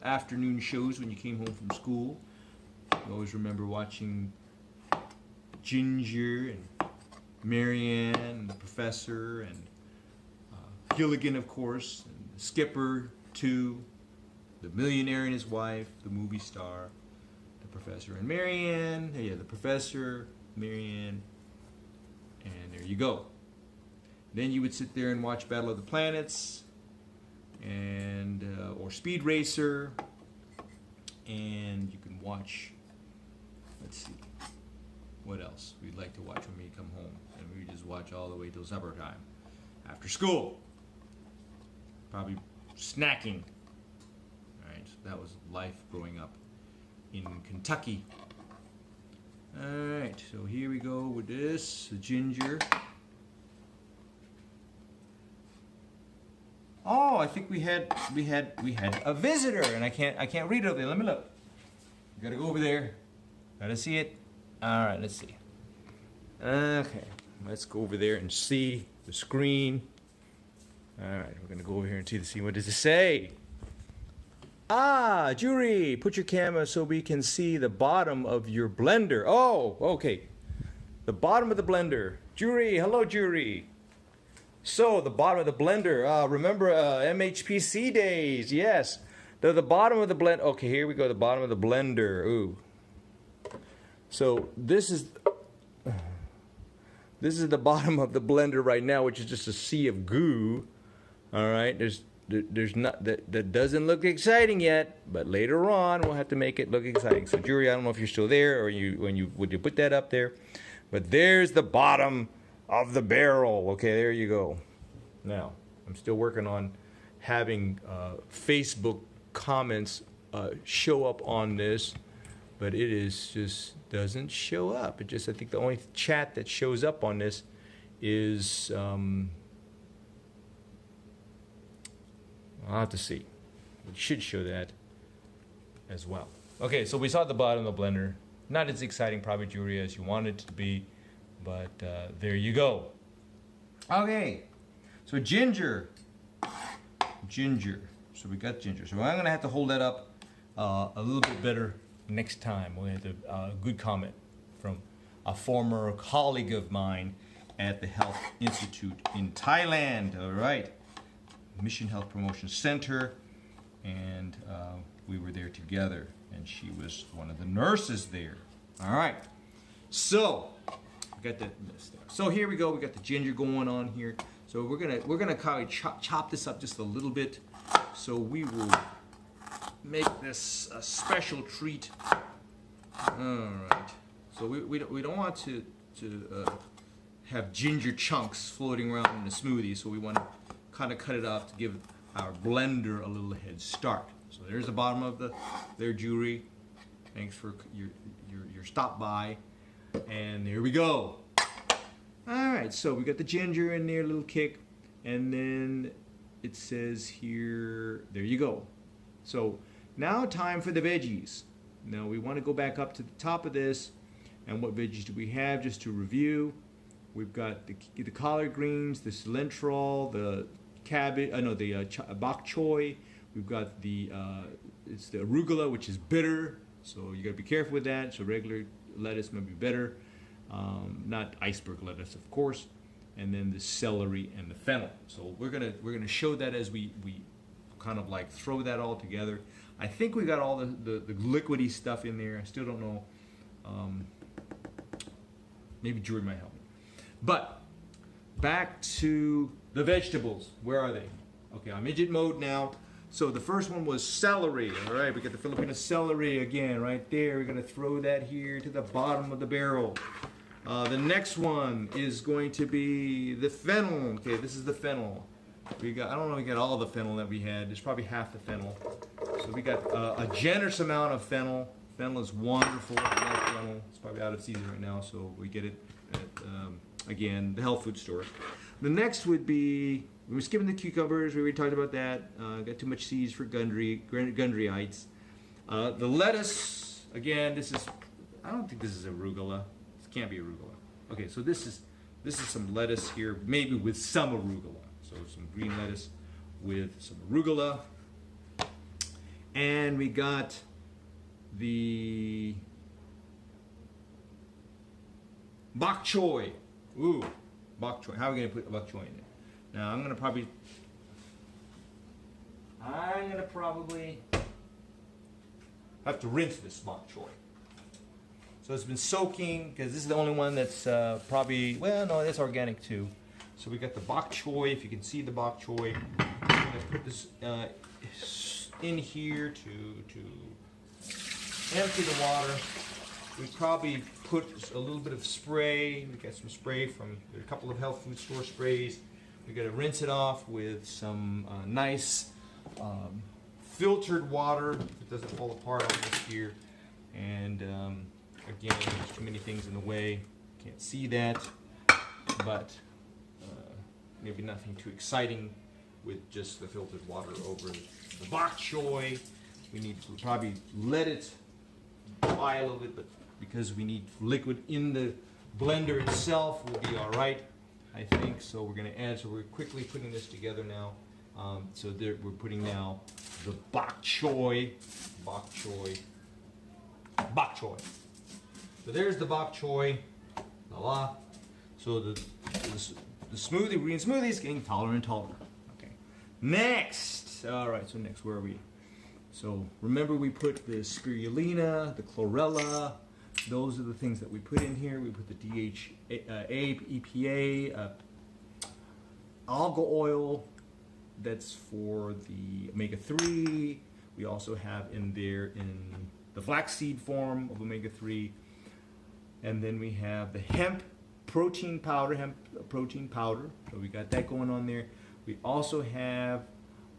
afternoon shows when you came home from school, you always remember watching Ginger and Marianne and the Professor and Gilligan, of course, and the Skipper too, the millionaire and his wife, the movie star, the Professor and Marianne. Yeah, the Professor, Marianne, and there you go. Then you would sit there and watch Battle of the Planets, and or Speed Racer, and you can watch, let's see, what else we'd like to watch when we come home, and we just watch all the way till supper time after school, probably snacking. All right, so that was life growing up in Kentucky. All right, so here we go with this, the ginger. Oh, I think we had a visitor, and I can't read it over there. Let me look. You gotta go over there. Gotta see it. All right, let's see. Okay, let's go over there and see the screen. All right, we're gonna go over here and see what does it say. Ah, Jury, put your camera so we can see the bottom of your blender. Oh, okay. The bottom of the blender. Jury, hello, Jury. So, the bottom of the blender. Remember MHPC days? Yes. The bottom of the blend. Okay, here we go. The bottom of the blender. Ooh. So, this is the bottom of the blender right now, which is just a sea of goo. All right. There's not that doesn't look exciting yet, but later on we'll have to make it look exciting. So, Jury, I don't know if you're still there or would you put that up there, but there's the bottom of the barrel. Okay, there you go. Now, I'm still working on having Facebook comments show up on this, but it is just doesn't show up. I think the only chat that shows up on this is I'll have to see. It should show that as well. Okay, so we saw the bottom of the blender. Not as exciting, probably, Jury, as you wanted it to be, but there you go. Okay, so ginger. So we got ginger. So I'm gonna have to hold that up a little bit better next time. We had a good comment from a former colleague of mine at the Health Institute in Thailand. All right. Mission Health Promotion Center, and we were there together, and she was one of the nurses there. All right, so we got this there. So here we go. We got the ginger going on here. So we're gonna kind of chop this up just a little bit. So we will make this a special treat. All right. So we don't want to have ginger chunks floating around in the smoothie. So we want to kind of cut it off to give our blender a little head start. So there's the bottom of their Jury. Thanks for your stop by. And there we go. All right, so we got the ginger in there, a little kick, and then it says here, there you go. So now time for the veggies. Now we want to go back up to the top of this, and what veggies do we have? Just to review, we've got the collard greens, the cilantro, the cabbage, the bok choy. We've got it's the arugula, which is bitter, so you got to be careful with that. So regular lettuce might be better, not iceberg lettuce, of course. And then the celery and the fennel. So we're gonna show that as we kind of like throw that all together. I think we got all the liquidy stuff in there. I still don't know. Maybe Jury might help me. But back to the vegetables. Where are they? Okay, I'm midget mode now. So the first one was celery. All right, we got the Filipino celery again right there. We're gonna throw that here to the bottom of the barrel. The next one is going to be the fennel. Okay, this is the fennel. I don't know if we got all the fennel that we had. There's probably half the fennel. So we got a generous amount of fennel. Fennel is wonderful. I love fennel. It's probably out of season right now, so we get it at, again, the health food store. The next would be, we were skipping the cucumbers. We already talked about that. Got too much seeds for gundryites. The lettuce, again, I don't think this is arugula. This can't be arugula. Okay, so this is some lettuce here, maybe with some arugula. So some green lettuce with some arugula. And we got the bok choy. Ooh, bok choy. How are we going to put bok choy in there? Now I'm going to probably have to rinse this bok choy. So it's been soaking, because this is the only one that's probably, well, no, that's organic too. So we got the bok choy, if you can see the bok choy. I'm going to put this in here to empty the water. We probably put a little bit of spray. We got some spray from a couple of health food store sprays. We got to rinse it off with some nice filtered water. It doesn't fall apart on this here. And again, there's too many things in the way. Can't see that, but maybe nothing too exciting with just the filtered water over the bok choy. We need to probably let it dry a little bit, but because we need liquid in the blender itself will be all right, I think. So we're going to add, so we're quickly putting this together now. So there, we're putting now the bok choy. So there's the bok choy. La. So the smoothie, green smoothie is getting taller and taller. Okay. Next. All right. So next, where are we? So remember, we put the spirulina, the chlorella. Those are the things that we put in here. We put the DHA, EPA, algal oil. That's for the omega-3. We also have in there in the flaxseed form of omega-3. And then we have the hemp protein powder. So we got that going on there. We also have,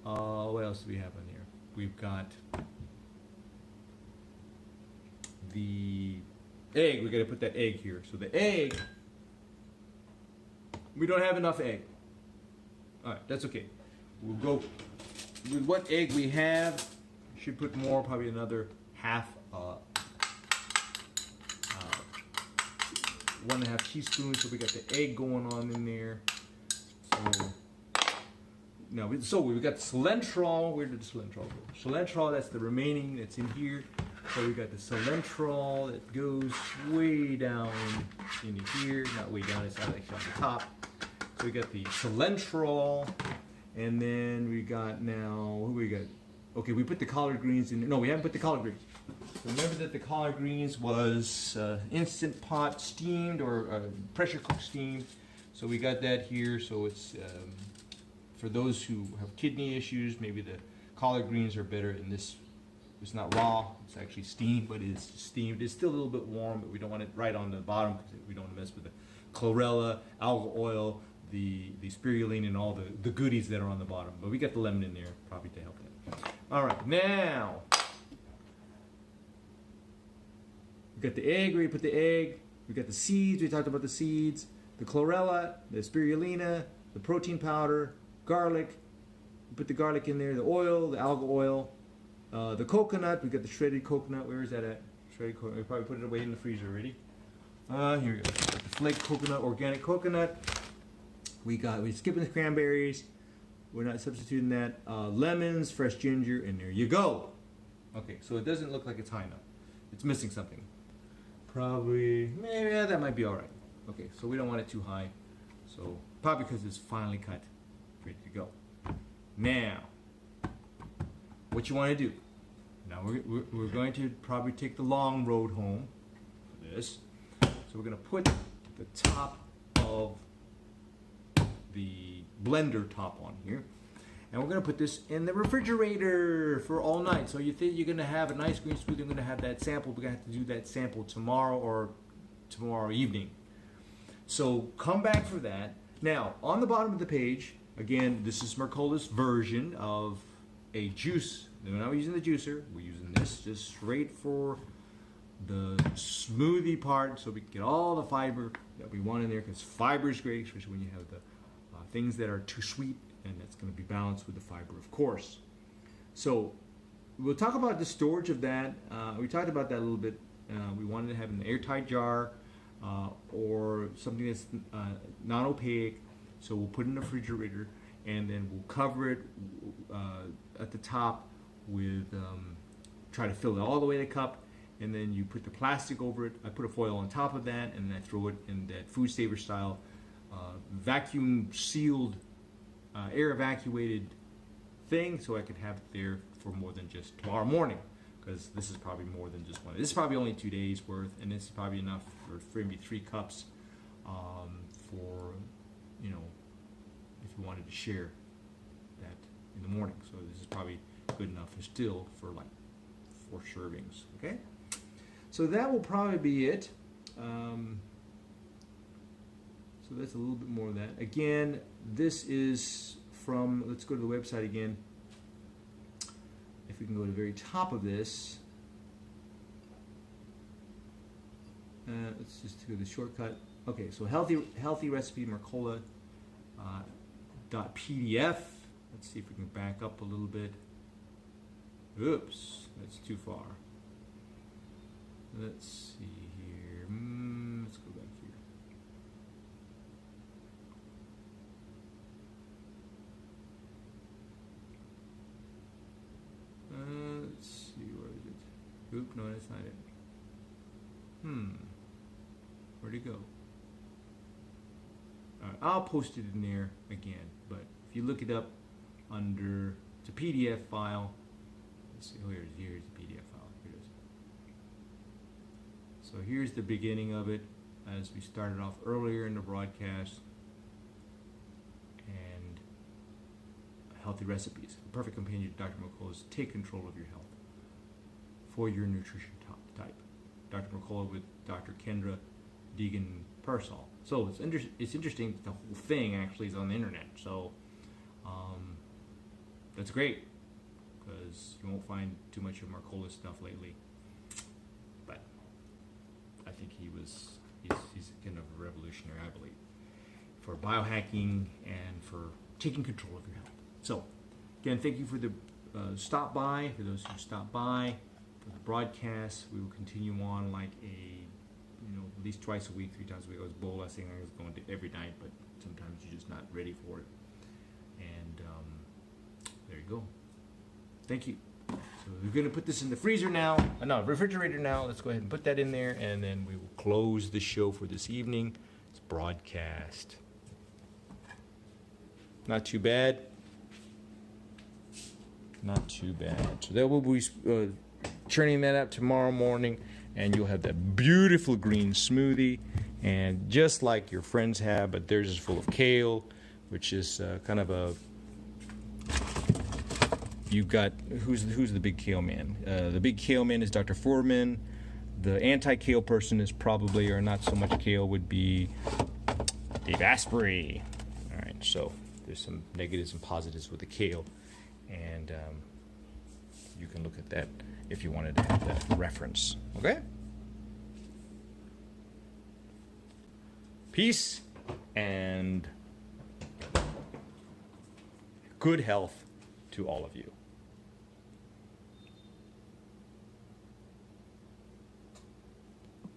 what else do we have on here? We've got the egg. We got to put that egg here. So the egg, we don't have enough egg. All right, that's okay. We'll go with what egg we have. Should put more, probably another half, 1.5 teaspoons. So we got the egg going on in there. So we got the cilantro. Where did the cilantro go? Cilantro, that's the remaining that's in here. So we got the cilantro that goes way down in here. Not way down, it's actually on the top. So we got the cilantro. And then we got now, who we got? Okay, we put the collard greens in. No, we haven't put the collard greens. So remember that the collard greens was instant pot steamed or pressure cook steamed. So we got that here. So it's for those who have kidney issues, maybe the collard greens are better in this. It's not raw, it's actually steamed, but it's steamed. It's still a little bit warm, but we don't want it right on the bottom because we don't want to mess with the chlorella, algal oil, the spirulina, and all the goodies that are on the bottom. But we got the lemon in there probably to help that. All right, now we got the egg. We put the egg. We got the seeds. We talked about the seeds, the chlorella, the spirulina, the protein powder, garlic. We put the garlic in there. The oil, the algal oil, the coconut. We got the shredded coconut. Where is that at? Shredded coconut. We probably put it away in the freezer already. Here we go. The flake coconut, organic coconut. We're skipping the cranberries. We're not substituting that. Lemons, fresh ginger, and there you go. Okay, so it doesn't look like it's high enough. It's missing something. Maybe that might be all right. Okay, so we don't want it too high. So probably because it's finely cut, ready to go. Now, what you want to do? Now we're going to probably take the long road home for this. So we're going to put the top of the blender top on here, and we're going to put this in the refrigerator for all night. So you think you're going to have a nice green smoothie? I'm going to have that sample. We're going to have to do that sample tomorrow or tomorrow evening. So come back for that. Now on the bottom of the page, again, this is Mercola's version of a juice. We're not using the juicer. We're using this just straight for the smoothie part, so we can get all the fiber that we want in there, because fiber is great, especially when you have the things that are too sweet, and that's going to be balanced with the fiber, of course. So we'll talk about the storage of that. We talked about that a little bit. We wanted to have an airtight jar or something that's non-opaque. So we'll put it in the refrigerator, and then we'll cover it at the top with, try to fill it all the way to the cup, and then you put the plastic over it. I put a foil on top of that, and then I throw it in that food saver style vacuum sealed, air evacuated thing, so I could have it there for more than just tomorrow morning, because this is probably more than just one. This is probably only 2 days worth, and this is probably enough for maybe 3 cups for, you know, if you wanted to share that in the morning. So this is probably good enough still for like 4 servings. Okay, so that will probably be it. So that's a little bit more of that. Again, this is from, let's go to the website again. If we can go to the very top of this. Let's just do the shortcut. Okay, so healthy recipe Mercola .pdf. Let's see if we can back up a little bit. Oops, that's too far. Let's see here. Let's go back here. Oop, no, that's not it. Where'd it go? Alright, I'll post it in there again, but if you look it up under, it's a PDF file. Let's see, here's the PDF file. Here it is. So here's the beginning of it as we started off earlier in the broadcast. And healthy recipes. A perfect companion to Dr. Mercola's Take Control of Your Health for your nutrition type. Dr. Mercola with Dr. Kendra Deegan Persall. So it's interesting that the whole thing actually is on the internet. So that's great because you won't find too much of Mercola's stuff lately. But I think he's kind of a revolutionary, I believe, for biohacking and for taking control of your health. So again, thank you for the stop by. For those who stopped by for the broadcast, we will continue on like at least twice a week, 3 times a week. I was bolusing. I was going to every night, but sometimes you're just not ready for it. And there you go. Thank you. So we're going to put this in the freezer now. No, refrigerator now. Let's go ahead and put that in there, and then we will close the show for this evening. It's broadcast. Not too bad. Not too bad. So that will be churning that up tomorrow morning, and you'll have that beautiful green smoothie, and just like your friends have, but theirs is full of kale, which is kind of a. You've got who's the big kale man? The big kale man is Dr. Foreman. The anti-kale person is probably, or not so much kale, would be Dave Asprey. All right, so there's some negatives and positives with the kale, and you can look at that if you wanted to have that reference. Okay? Peace and good health to all of you.